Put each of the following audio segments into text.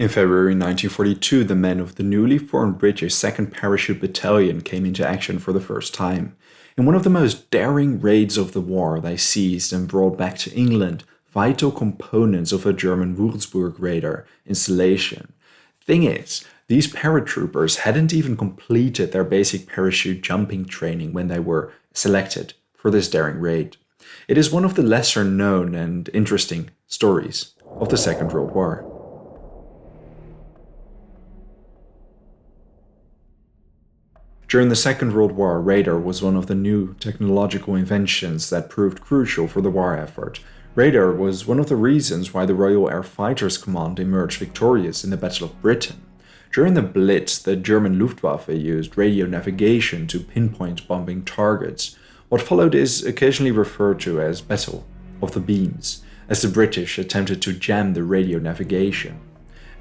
In February 1942, the men of the newly formed British 2nd Parachute Battalion came into action for the first time. In one of the most daring raids of the war, they seized and brought back to England vital components of a German Wurzburg radar installation. Thing is, these paratroopers hadn't even completed their basic parachute jumping training when they were selected for this daring raid. It is one of the lesser known and interesting stories of the Second World War. During the Second World War, radar was one of the new technological inventions that proved crucial for the war effort. Radar was one of the reasons why the Royal Air Fighters Command emerged victorious in the Battle of Britain. During the Blitz, the German Luftwaffe used radio navigation to pinpoint bombing targets. What followed is occasionally referred to as Battle of the Beans, as the British attempted to jam the radio navigation.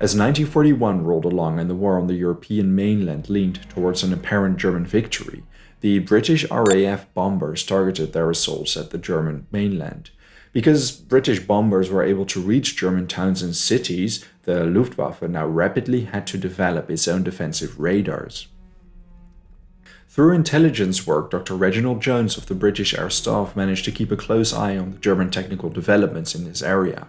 As 1941 rolled along and the war on the European mainland leaned towards an apparent German victory, the British RAF bombers targeted their assaults at the German mainland. Because British bombers were able to reach German towns and cities, the Luftwaffe now rapidly had to develop its own defensive radars. Through intelligence work, Dr. Reginald Jones of the British Air Staff managed to keep a close eye on the German technical developments in this area.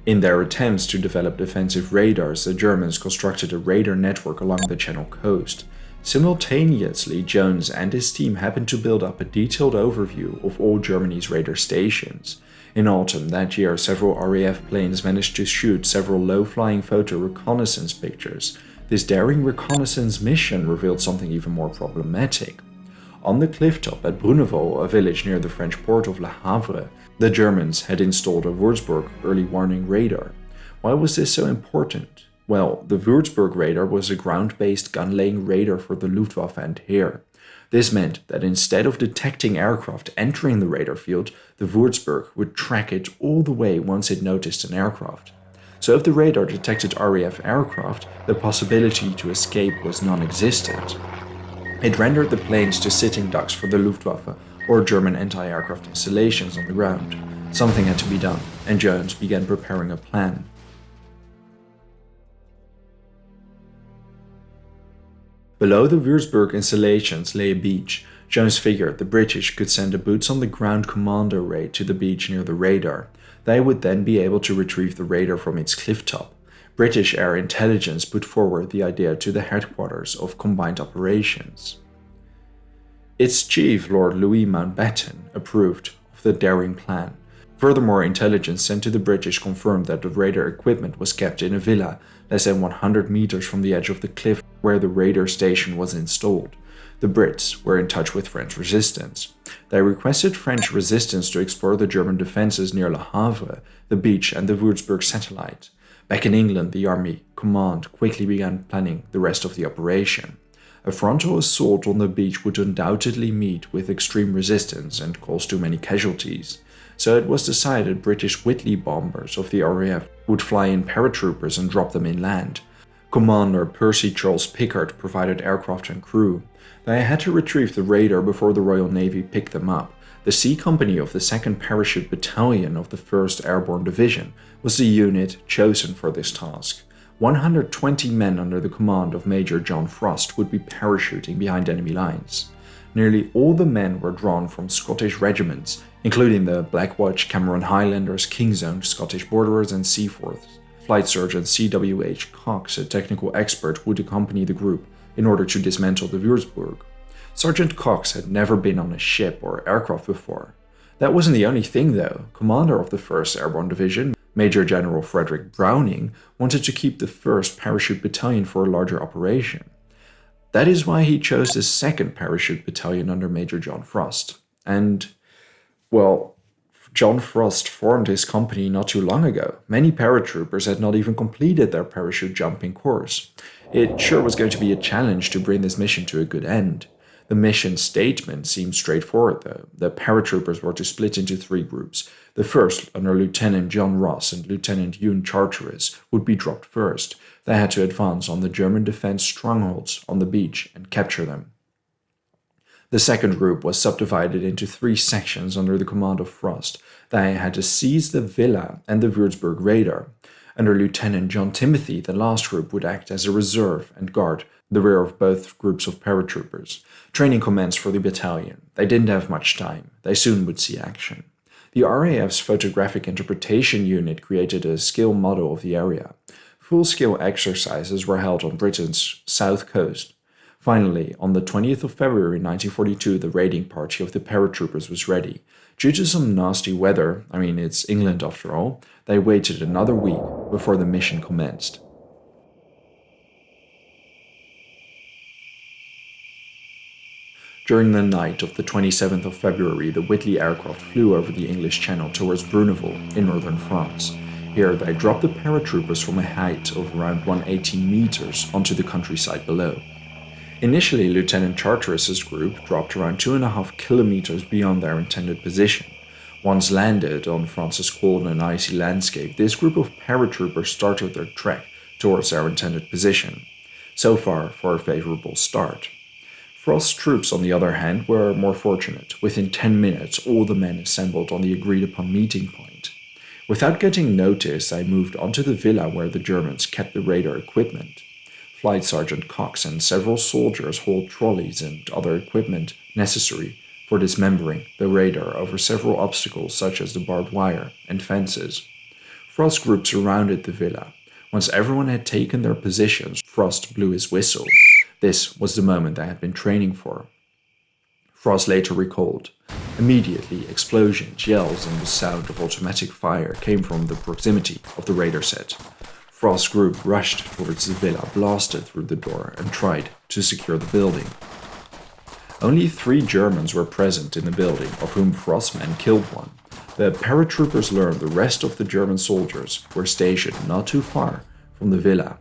In their attempts to develop defensive radars, the Germans constructed a radar network along the Channel coast. Simultaneously, Jones and his team happened to build up a detailed overview of all Germany's radar stations. In autumn that year, several RAF planes managed to shoot several low-flying photo reconnaissance pictures. This daring reconnaissance mission revealed something even more problematic. On the clifftop at Bruneval, a village near the French port of Le Havre, the Germans had installed a Wurzburg early warning radar. Why was this so important? Well, the Wurzburg radar was a ground-based gun-laying radar for the Luftwaffe and Heer. This meant that instead of detecting aircraft entering the radar field, the Wurzburg would track it all the way once it noticed an aircraft. So if the radar detected RAF aircraft, the possibility to escape was non-existent. It rendered the planes to sitting ducks for the Luftwaffe or German anti-aircraft installations on the ground. Something had to be done, and Jones began preparing a plan. Below the Wurzburg installations lay a beach. Jones figured the British could send a boots-on-the-ground commando raid to the beach near the radar. They would then be able to retrieve the radar from its clifftop. British Air Intelligence put forward the idea to the headquarters of Combined Operations. Its chief, Lord Louis Mountbatten, approved of the daring plan. Furthermore, intelligence sent to the British confirmed that the radar equipment was kept in a villa less than 100 meters from the edge of the cliff where the radar station was installed. The Brits were in touch with French resistance. They requested French resistance to explore the German defenses near Le Havre, the beach and the Wurzburg satellite. Back in England, the Army Command quickly began planning the rest of the operation. A frontal assault on the beach would undoubtedly meet with extreme resistance and cause too many casualties. So it was decided British Whitley bombers of the RAF would fly in paratroopers and drop them inland. Commander Percy Charles Pickard provided aircraft and crew. They had to retrieve the radar before the Royal Navy picked them up. The C Company of the 2nd Parachute Battalion of the 1st Airborne Division was the unit chosen for this task. 120 men under the command of Major John Frost would be parachuting behind enemy lines. Nearly all the men were drawn from Scottish regiments, including the Black Watch, Cameron Highlanders, King's Own, Scottish Borderers and Seaforths. Flight Surgeon C.W.H. Cox, a technical expert, would accompany the group in order to dismantle the Wurzburg. Sergeant Cox had never been on a ship or aircraft before. That wasn't the only thing though. Commander of the 1st Airborne Division, Major General Frederick Browning, wanted to keep the 1st Parachute Battalion for a larger operation. That is why he chose the 2nd Parachute Battalion under Major John Frost. And, well, John Frost formed his company not too long ago. Many paratroopers had not even completed their parachute jumping course. It sure was going to be a challenge to bring this mission to a good end. The mission statement seemed straightforward though. The paratroopers were to split into 3 groups. The first, under Lieutenant John Ross and Lieutenant Ewan Charteris, would be dropped first. They had to advance on the German defense strongholds on the beach and capture them. The second group was subdivided into 3 sections under the command of Frost. They had to seize the villa and the Wurzburg radar. Under Lieutenant John Timothy, the last group would act as a reserve and guard the rear of both groups of paratroopers. Training commenced for the battalion. They didn't have much time. They soon would see action. The RAF's Photographic Interpretation Unit created a skill model of the area. Full-scale exercises were held on Britain's south coast. Finally, on the 20th of February 1942, the raiding party of the paratroopers was ready. Due to some nasty weather, it's England after all, they waited another week before the mission commenced. During the night of the 27th of February, the Whitley aircraft flew over the English Channel towards Bruneval in northern France. Here, they dropped the paratroopers from a height of around 180 meters onto the countryside below. Initially, Lieutenant Charteris's group dropped around 2.5 kilometers beyond their intended position. Once landed on France's cold and icy landscape, this group of paratroopers started their trek towards their intended position. So far, for a favorable start. Frost's troops, on the other hand, were more fortunate. Within 10 minutes, all the men assembled on the agreed-upon meeting point. Without getting noticed, I moved onto the villa where the Germans kept the radar equipment. Flight Sergeant Cox and several soldiers hauled trolleys and other equipment necessary for dismembering the radar over several obstacles such as the barbed wire and fences. Frost's group surrounded the villa. Once everyone had taken their positions, Frost blew his whistle. This was the moment I had been training for. Frost later recalled. Immediately, explosions, yells, and the sound of automatic fire came from the proximity of the radar set. Frost's group rushed towards the villa, blasted through the door, and tried to secure the building. Only 3 Germans were present in the building, of whom Frost's men killed one. The paratroopers learned the rest of the German soldiers were stationed not too far from the villa.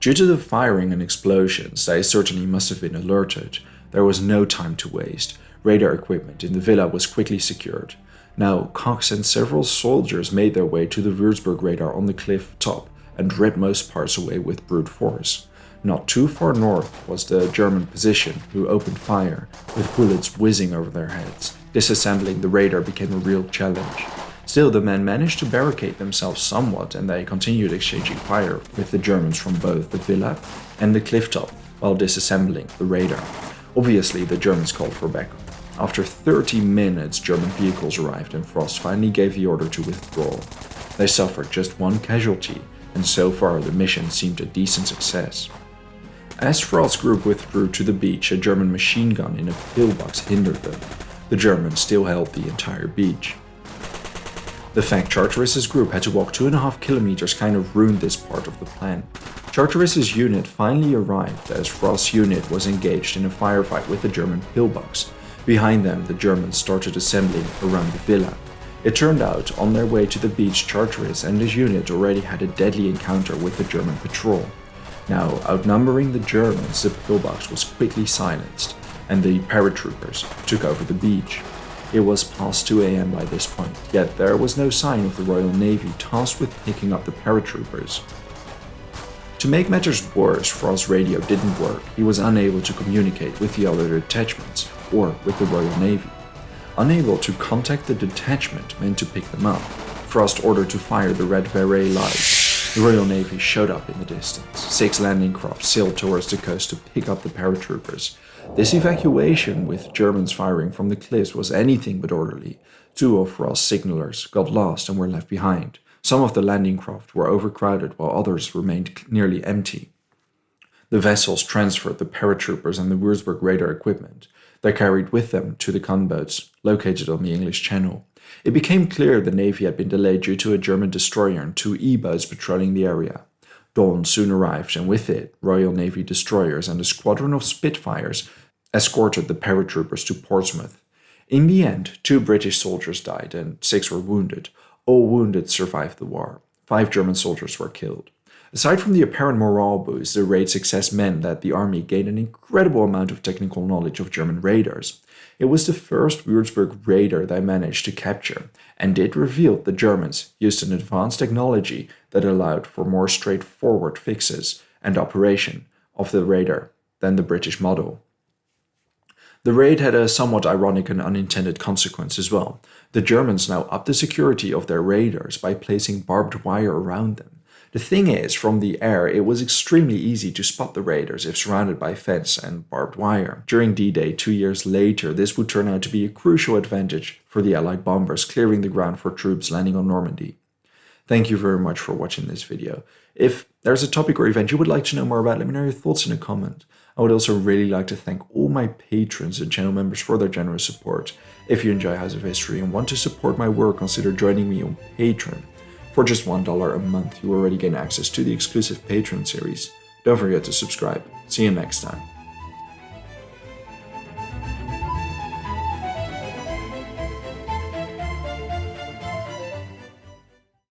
Due to the firing and explosions, they certainly must have been alerted. There was no time to waste. Radar equipment in the villa was quickly secured. Now, Cox and several soldiers made their way to the Wurzburg radar on the cliff top and ripped most parts away with brute force. Not too far north was the German position, who opened fire, with bullets whizzing over their heads. Disassembling the radar became a real challenge. Still, the men managed to barricade themselves somewhat, and they continued exchanging fire with the Germans from both the villa and the cliff top while disassembling the radar. Obviously, the Germans called for backup. After 30 minutes, German vehicles arrived and Frost finally gave the order to withdraw. They suffered just 1 casualty, and so far the mission seemed a decent success. As Frost's group withdrew to the beach, a German machine gun in a pillbox hindered them. The Germans still held the entire beach. The fact Charteris's group had to walk 2.5 kilometers kind of ruined this part of the plan. Charteris's unit finally arrived as Frost's unit was engaged in a firefight with the German pillbox. Behind them, the Germans started assembling around the villa. It turned out, on their way to the beach, Charteris and his unit already had a deadly encounter with the German patrol. Now, outnumbering the Germans, the pillbox was quickly silenced, and the paratroopers took over the beach. It was past 2 a.m. by this point, yet there was no sign of the Royal Navy tasked with picking up the paratroopers. To make matters worse, Frost's radio didn't work. He was unable to communicate with the other detachments or with the Royal Navy. Unable to contact the detachment meant to pick them up, Frost ordered to fire the red beret lights. The Royal Navy showed up in the distance. 6 landing crafts sailed towards the coast to pick up the paratroopers. This evacuation, with Germans firing from the cliffs, was anything but orderly. 2 of Frost's signalers got lost and were left behind. Some of the landing craft were overcrowded while others remained nearly empty. The vessels transferred the paratroopers and the Wurzburg radar equipment. They carried with them to the gunboats located on the English Channel. It became clear the Navy had been delayed due to a German destroyer and 2 E-boats patrolling the area. Dawn soon arrived, and with it, Royal Navy destroyers and a squadron of Spitfires escorted the paratroopers to Portsmouth. In the end, 2 British soldiers died and 6 were wounded. All wounded survived the war. 5 German soldiers were killed. Aside from the apparent morale boost, the raid success meant that the army gained an incredible amount of technical knowledge of German radars. It was the first Wurzburg radar they managed to capture, and it revealed the Germans used an advanced technology that allowed for more straightforward fixes and operation of the radar than the British model. The raid had a somewhat ironic and unintended consequence as well. The Germans now upped the security of their raiders by placing barbed wire around them. The thing is, from the air, it was extremely easy to spot the raiders if surrounded by fence and barbed wire. During D-Day 2 years later, this would turn out to be a crucial advantage for the Allied bombers, clearing the ground for troops landing on Normandy. Thank you very much for watching this video. If there's a topic or event you would like to know more about, let me know your thoughts in a comment. I would also really like to thank all my patrons and channel members for their generous support. If you enjoy House of History and want to support my work, consider joining me on Patreon. For just $1 a month, you already gain access to the exclusive Patreon series. Don't forget to subscribe. See you next time.